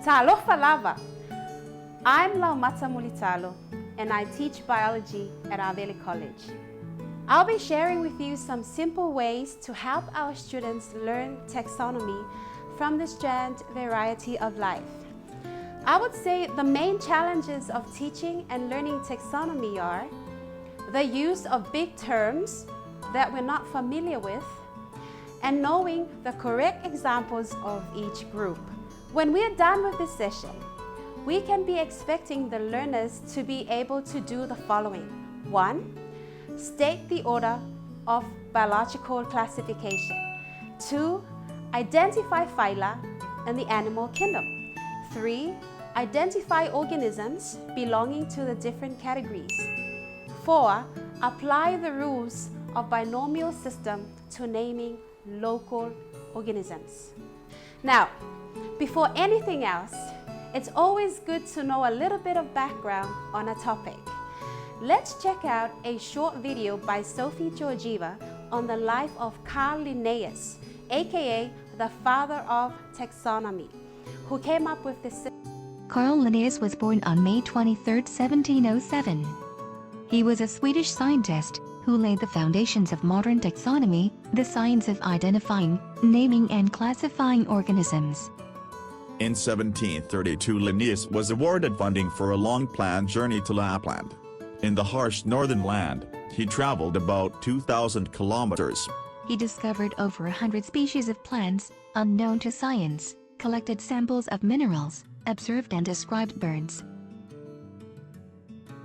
Talofa lava. I'm Laumata Mulitalo, and I teach biology at Avele College. I'll be sharing with you some simple ways to help our students learn taxonomy from the strand variety of life. I would say the main challenges of teaching and learning taxonomy are the use of big terms that we're not familiar with, and knowing the correct examples of each group. When we're done with this session, we can be expecting the learners to be able to do the following. 1. State the order of biological classification. 2. Identify phyla in the animal kingdom. 3. Identify organisms belonging to the different categories. 4. Apply the rules of binomial system to naming local organisms. Now, before anything else, it's always good to know a little bit of background on a topic. Let's check out a short video by Sophie Georgieva on the life of Carl Linnaeus, aka the father of taxonomy, who came up with this. Carl Linnaeus was born on May 23, 1707. He was a Swedish scientist who laid the foundations of modern taxonomy, the science of identifying, naming and classifying organisms. In 1732, Linnaeus was awarded funding for a long-planned journey to Lapland. In the harsh northern land, he traveled about 2,000 kilometers. He discovered over 100 species of plants, unknown to science, collected samples of minerals, observed and described birds.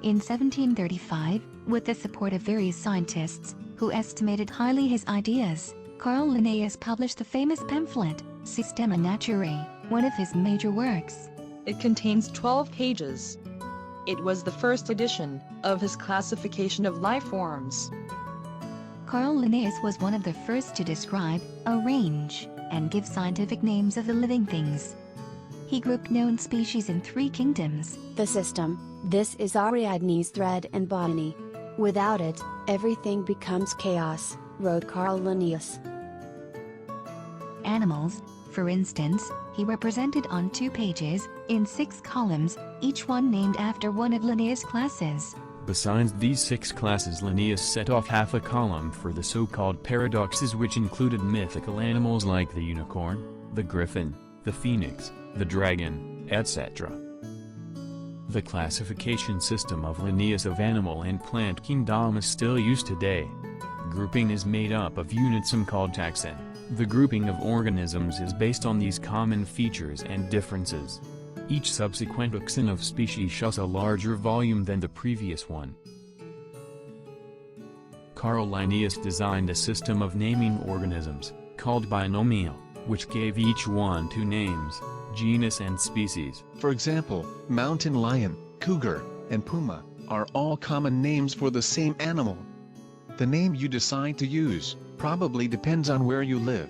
In 1735, with the support of various scientists, who estimated highly his ideas, Carl Linnaeus published the famous pamphlet, Systema Naturae, one of his major works. It contains 12 pages. It was the first edition of his classification of life forms. Carl Linnaeus was one of the first to describe, arrange, and give scientific names of the living things. He grouped known species in 3 kingdoms. The system, this is Ariadne's thread and botany. Without it, everything becomes chaos, wrote Carl Linnaeus. Animals, for instance, he represented on 2 pages, in 6 columns, each one named after one of Linnaeus' classes. Besides these 6 classes, Linnaeus set off half a column for the so-called paradoxes, which included mythical animals like the unicorn, the griffin, the phoenix, the dragon, etc. The classification system of Linnaeus of animal and plant kingdom is still used today. Grouping is made up of units called taxon. The grouping of organisms is based on these common features and differences. Each subsequent taxon of species shows a larger volume than the previous one. Carl Linnaeus designed a system of naming organisms, called binomial, which gave each one 2 names, genus and species. For example, mountain lion, cougar, and puma are all common names for the same animal. The name you decide to use probably depends on where you live.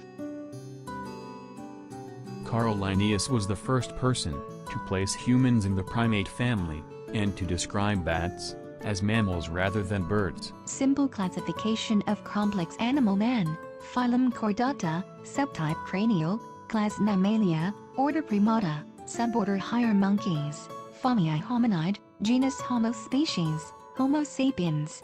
Carl Linnaeus was the first person to place humans in the primate family, and to describe bats as mammals rather than birds. Simple classification of complex animal man, phylum Chordata, subtype Cranial, class Mammalia, order Primata, suborder Higher monkeys, family Hominid, genus Homo species, Homo sapiens.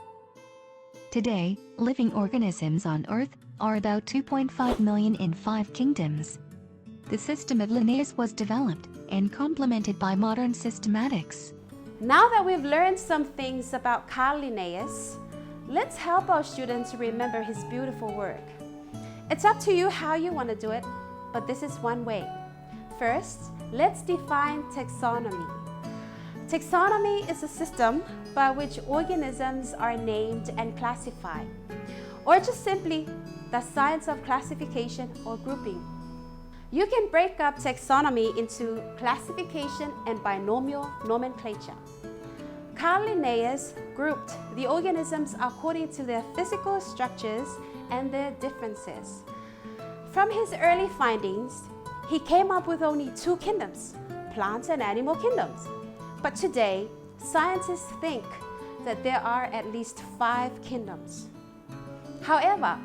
Today, living organisms on Earth are about 2.5 million in 5 kingdoms. The system of Linnaeus was developed and complemented by modern systematics. Now that we've learned some things about Carl Linnaeus, let's help our students remember his beautiful work. It's up to you how you want to do it, but this is one way. First, let's define taxonomy. Taxonomy is a system by which organisms are named and classified, or just simply the science of classification or grouping. You can break up taxonomy into classification and binomial nomenclature. Carl Linnaeus grouped the organisms according to their physical structures and their differences. From his early findings, he came up with only 2 kingdoms, plant and animal kingdoms. But today, scientists think that there are at least 5 kingdoms. However,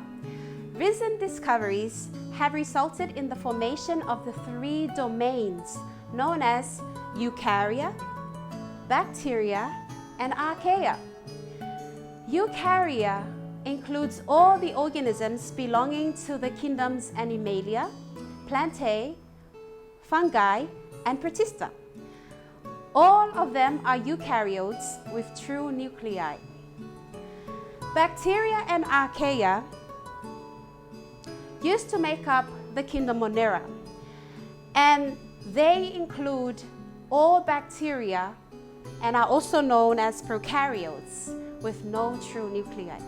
Recent discoveries have resulted in the formation of the 3 domains known as eukarya, bacteria, and archaea. Eukarya includes all the organisms belonging to the kingdoms Animalia, Plantae, Fungi, and Protista. All of them are eukaryotes with true nuclei. Bacteria and archaea used to make up the kingdom Monera, and they include all bacteria and are also known as prokaryotes with no true nuclei.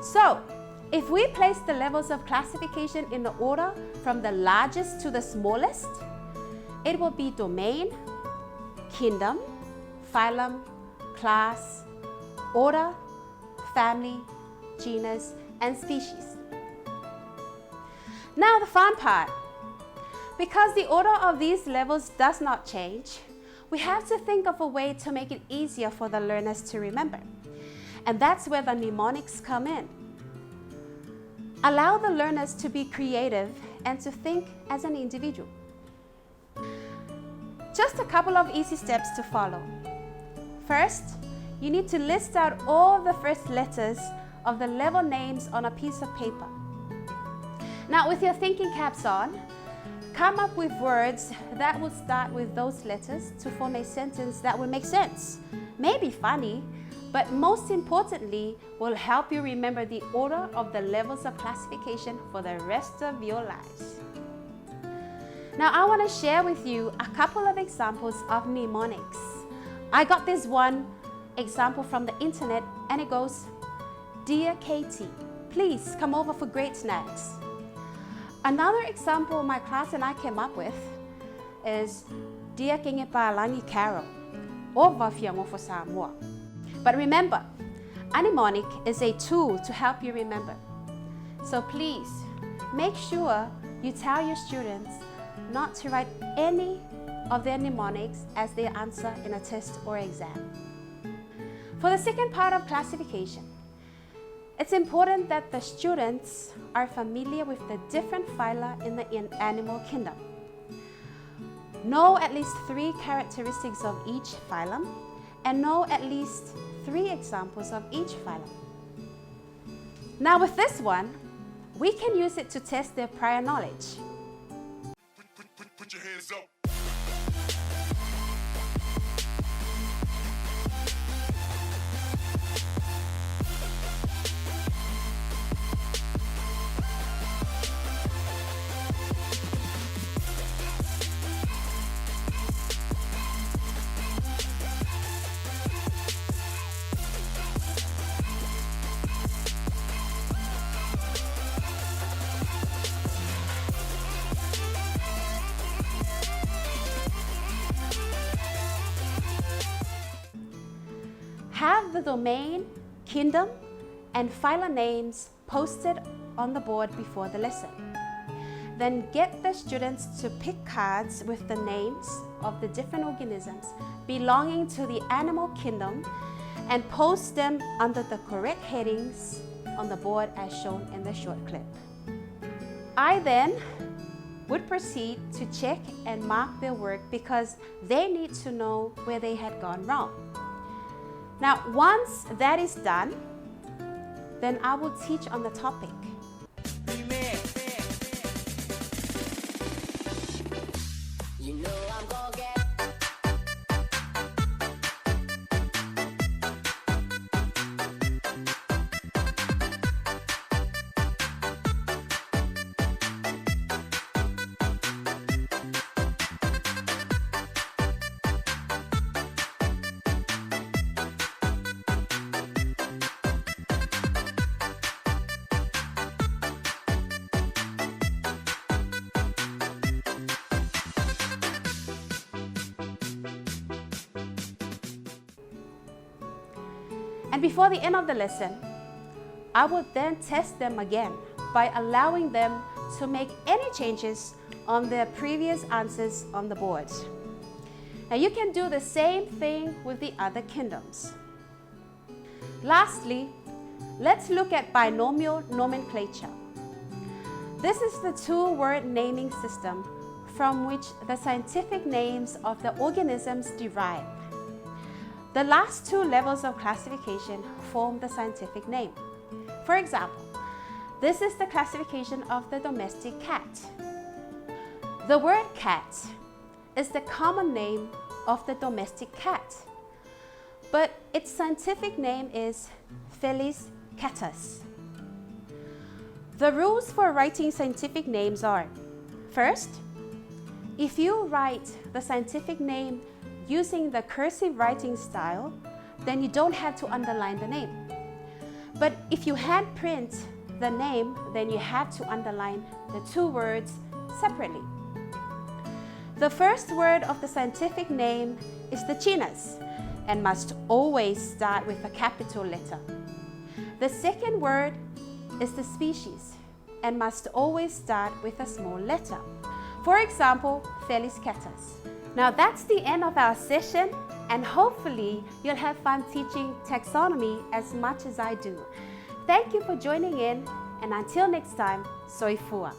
So, if we place the levels of classification in the order from the largest to the smallest, it will be domain, kingdom, phylum, class, order, family, genus, and species. Now the fun part. Because the order of these levels does not change, we have to think of a way to make it easier for the learners to remember. And that's where the mnemonics come in. Allow the learners to be creative and to think as an individual. Just a couple of easy steps to follow. First, you need to list out all the first letters of the level names on a piece of paper. Now, with your thinking caps on, come up with words that will start with those letters to form a sentence that will make sense. Maybe funny, but most importantly, will help you remember the order of the levels of classification for the rest of your lives. Now, I want to share with you a couple of examples of mnemonics. I got this one example from the internet, and it goes, "Dear Katie, please come over for great snacks." Another example my class and I came up with is, "Dear Kingepalangi Carol, over fiamo for Samoa." But remember, a mnemonic is a tool to help you remember. So please, make sure you tell your students not to write any of their mnemonics as their answer in a test or exam. For the second part of classification, it's important that the students are familiar with the different phyla in the animal kingdom. Know at least 3 characteristics of each phylum, and know at least 3 examples of each phylum. Now with this one, we can use it to test their prior knowledge. Put your hands up. Have the domain, kingdom, and phyla names posted on the board before the lesson. Then get the students to pick cards with the names of the different organisms belonging to the animal kingdom and post them under the correct headings on the board as shown in the short clip. I then would proceed to check and mark their work because they need to know where they had gone wrong. Now, once that is done, then I will teach on the topic. You know I'm gonna get And before the end of the lesson, I will then test them again by allowing them to make any changes on their previous answers on the board. Now you can do the same thing with the other kingdoms. Lastly, let's look at binomial nomenclature. This is the two-word naming system from which the scientific names of the organisms derive. The last two levels of classification form the scientific name. For example, this is the classification of the domestic cat. The word cat is the common name of the domestic cat, but its scientific name is Felis catus. The rules for writing scientific names are: first, if you write the scientific name using the cursive writing style, then you don't have to underline the name. But if you handprint the name, then you have to underline the two words separately. The first word of the scientific name is the genus and must always start with a capital letter. The second word is the species and must always start with a small letter. For example, Felis catus. Now that's the end of our session, and hopefully you'll have fun teaching taxonomy as much as I do. Thank you for joining in, and until next time, soy fua.